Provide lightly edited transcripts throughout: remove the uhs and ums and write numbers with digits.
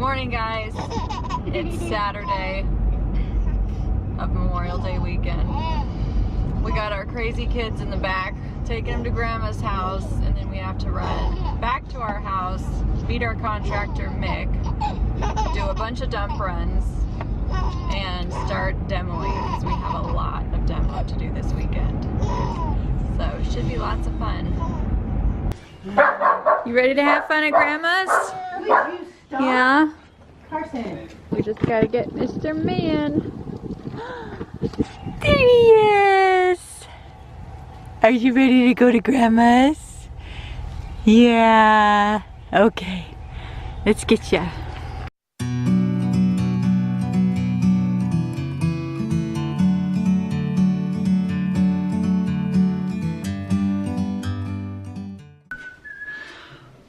Morning, guys. It's Saturday of Memorial Day weekend. We got our crazy kids in the back, taking them to Grandma's house, and then we have to run back to our house, meet our contractor Mick, do a bunch of dump runs, and start demoing because we have a lot of demo to do this weekend. So it should be lots of fun. You ready to have fun at Grandma's? Yeah. Carson. We just gotta get Mr. Man. There he is. Are you ready to go to Grandma's? Yeah. Okay. Let's get ya.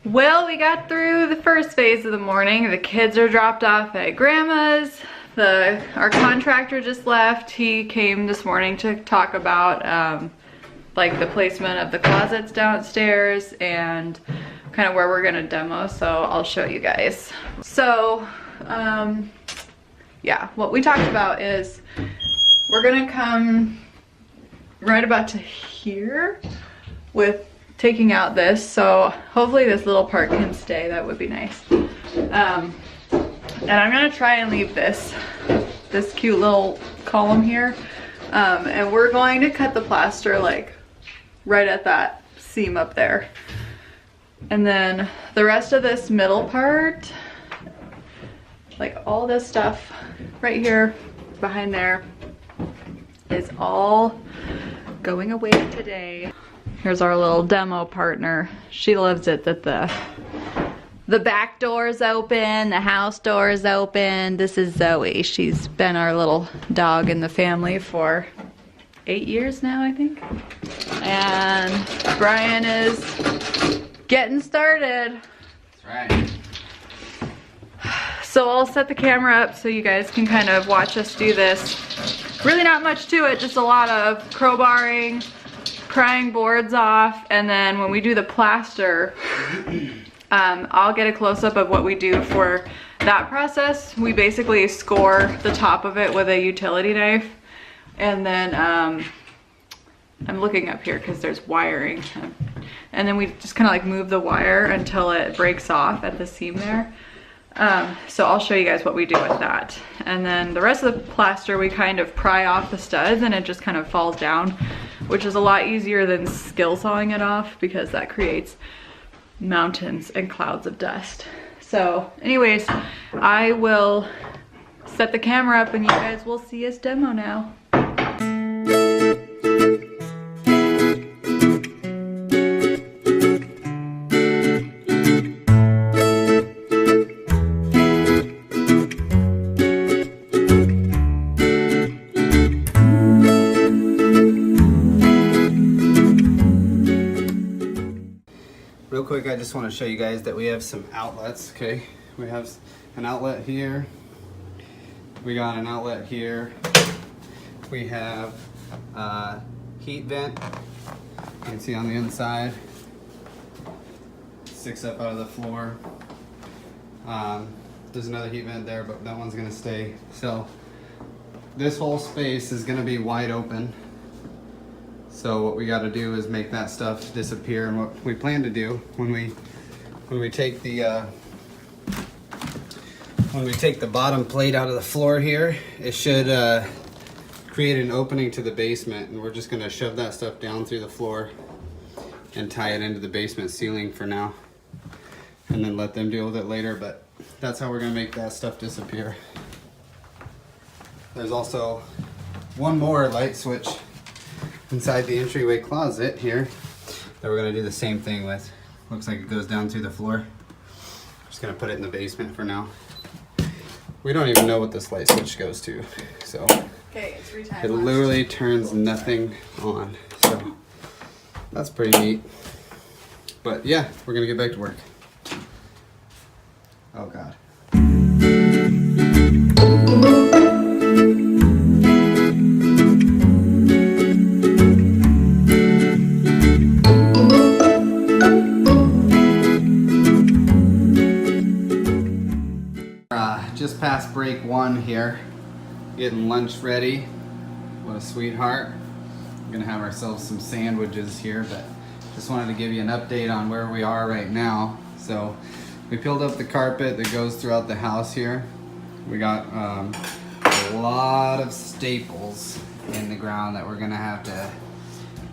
Well, we got through the first phase of the morning. The kids are dropped off at Grandma's. Our contractor just left. He came this morning to talk about like the placement of the closets downstairs and kind of where we're gonna demo, so I'll show you guys. So, yeah, what we talked about is we're gonna come right about to here with taking out this, so hopefully this little part can stay. That would be nice. And I'm gonna try and leave this cute little column here, and we're going to cut the plaster like right at that seam up there, and then the rest of this middle part, like all this stuff right here behind there, is all going away today. Here's our little demo partner. She loves it that the back door is open, the house door is open. This is Zoe. She's been our little dog in the family for 8 years now, I think. And Brian is getting started. That's right. So I'll set the camera up so you guys can kind of watch us do this. Really not much to it, just a lot of crowbarring, prying boards off, and then when we do the plaster, I'll get a close-up of what we do for that process. We basically score the top of it with a utility knife, and then I'm looking up here because there's wiring, and then we just kind of like move the wire until it breaks off at the seam there. So I'll show you guys what we do with that, and then the rest of the plaster we kind of pry off the studs and it just kind of falls down, which is a lot easier than skill sawing it off because that creates mountains and clouds of dust. So anyways, I will set the camera up and you guys will see us demo now. Real quick, I just want to show you guys that we have some outlets, okay? We have an outlet here. We got an outlet here. We have a heat vent. You can see on the inside. Sticks up out of the floor. There's another heat vent there, but that one's gonna stay. So this whole space is gonna be wide open. So what we got to do is make that stuff disappear, and what we plan to do when we take the bottom plate out of the floor here, it should create an opening to the basement, and we're just going to shove that stuff down through the floor and tie it into the basement ceiling for now, and then let them deal with it later. But that's how we're going to make that stuff disappear. There's also one more light switch inside the entryway closet here that we're going to do the same thing with. Looks like it goes down through the floor. Just going to put it in the basement for now. We don't even know what this light switch goes to, so Okay, it's 3 times. it literally turns nothing on. So that's pretty neat. But yeah, we're going to get back to work. Oh God. just past break 1 here. Getting lunch ready. What a sweetheart. We're gonna have ourselves some sandwiches here, but just wanted to give you an update on where we are right now. So we peeled up the carpet that goes throughout the house here. We got a lot of staples in the ground that we're gonna have to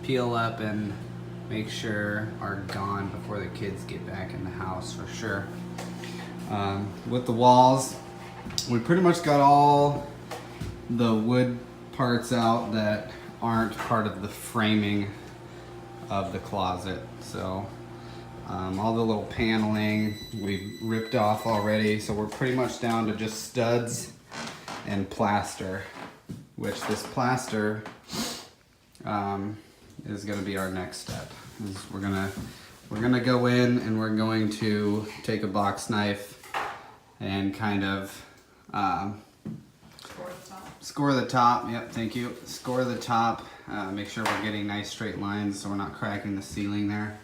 peel up and make sure are gone before the kids get back in the house for sure. With the walls, we pretty much got all the wood parts out that aren't part of the framing of the closet. So all the little paneling we ripped off already, so we're pretty much down to just studs and plaster, which this plaster is going to be our next step. We're gonna go in and we're going to take a box knife and kind of score the top. Yep, thank you. Score the top. Make sure we're getting nice straight lines so we're not cracking the ceiling there.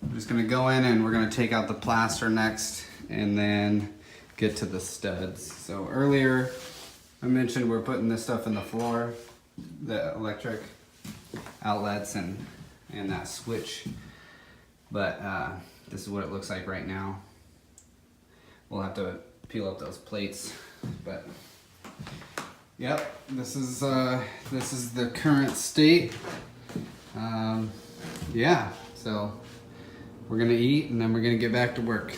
We're just gonna go in and we're gonna take out the plaster next and then get to the studs. So earlier I mentioned we're putting this stuff in the floor, the electric outlets and that switch, but this is what it looks like right now. We'll have to peel up those plates, but yep, this is the current state. Yeah, so we're gonna eat and then we're gonna get back to work.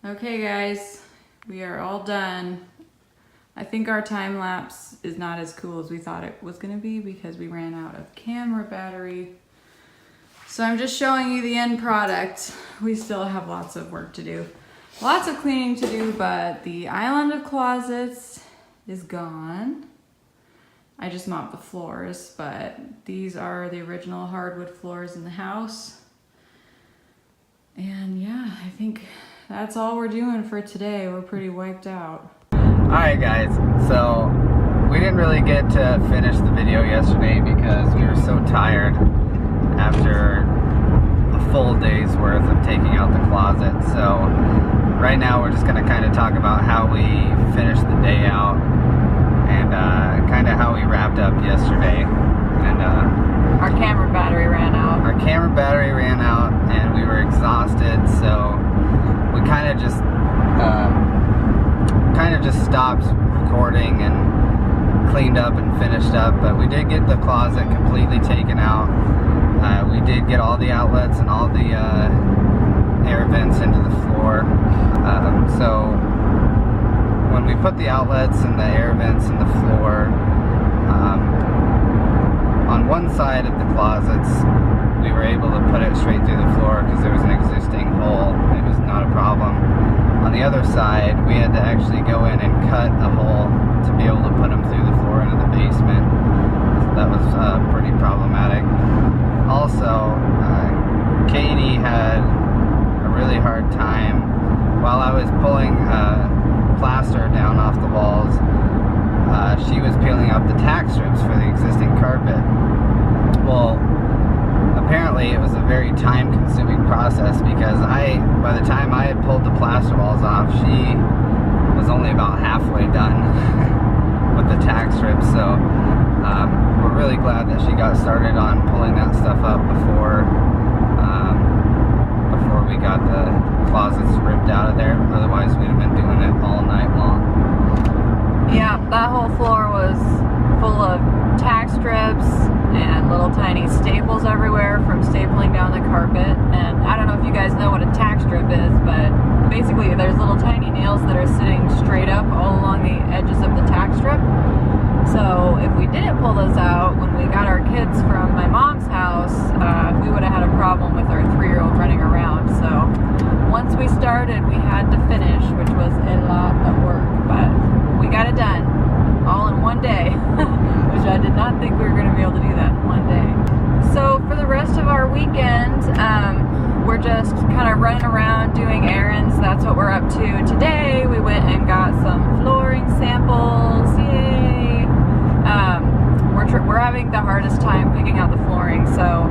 Okay guys, we are all done. I think our time lapse is not as cool as we thought it was gonna be because we ran out of camera battery. So I'm just showing you the end product. We still have lots of work to do. Lots of cleaning to do, but the island of closets is gone. I just mopped the floors, but these are the original hardwood floors in the house. And yeah, I think that's all we're doing for today. We're pretty wiped out. Alright guys, so we didn't really get to finish the video yesterday because we were so tired after a full day's worth of taking out the closet. So right now we're just going to kind of talk about how we finished the day out and kind of how we wrapped up yesterday. And our camera battery ran out. Our camera battery ran out and we were exhausted, so we kind of just stopped recording and cleaned up and finished up. But we did get the closet completely taken out. We did get all the outlets and all the air vents into the floor. So when we put the outlets and the air vents in the floor, on one side of the closets we were able to put it straight through the floor because there was an existing hole. It was not a problem. On the other side, we had to actually go in and cut a hole to be able to put them through the floor into the basement. So that was pretty problematic. Also, Katie had a really hard time while I was pulling plaster down off the walls. She was peeling up the tack strips for the existing carpet. Well, apparently it was a very time-consuming process because by the time I had pulled the plaster walls off, she was only about halfway done with the tack strips. So we're really glad that she got started on pulling that stuff up before we got the closets ripped out of there. Otherwise, we'd have been doing it all night long. Yeah, that whole floor was full of tack strips and little tiny staples everywhere from stapling down the carpet. And I don't know if you guys know what a tack strip is, but basically there's little tiny nails that are sitting straight up all along the edges of the tack strip. So if we didn't pull those out when we got our kids from my mom's house, we would have had a problem with our 3-year-old running around. So once we started, we had to finish, which was a lot of work, but we got it done all in one day, which I did not think we were going to be able to do that in one day. So for the rest of our weekend, we're just kind of running around doing errands. That's what we're up to today. We went and got some flooring samples. Yay! We're having the hardest time picking out the flooring, so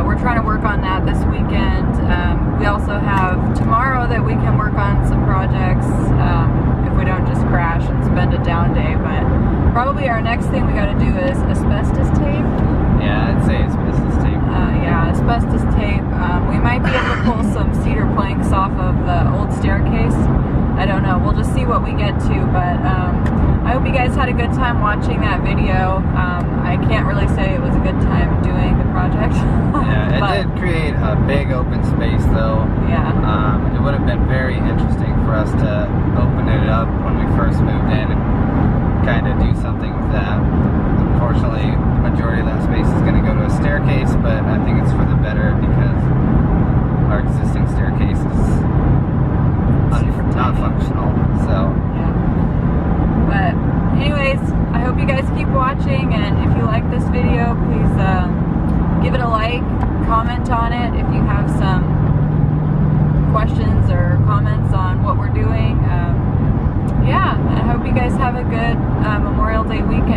we're trying to work on that this weekend. We also have tomorrow that we can work on some projects if we don't just crash and spend a down day. But probably our next thing we got to do is asbestos tape. Yeah, I'd say asbestos tape. Yeah, asbestos tape. We might be able to pull some cedar planks off of the old staircase. I don't know. We'll just see what we get to, but I hope you guys had a good time watching that video. I can't really say it was a good time doing the project. Yeah, it did create a big open space though. Yeah. It would have been very interesting for us to open it up when we first moved in and kind of do something with that. Unfortunately, the majority of that space is going to go to a staircase, but I think it's for the better because our existing staircase is not functional. So yeah. But anyways, I hope you guys keep watching, and if you like this video, please give it a like, comment on it if you have some questions or comments on what we're doing. Yeah, I hope you guys have a good Memorial Day weekend.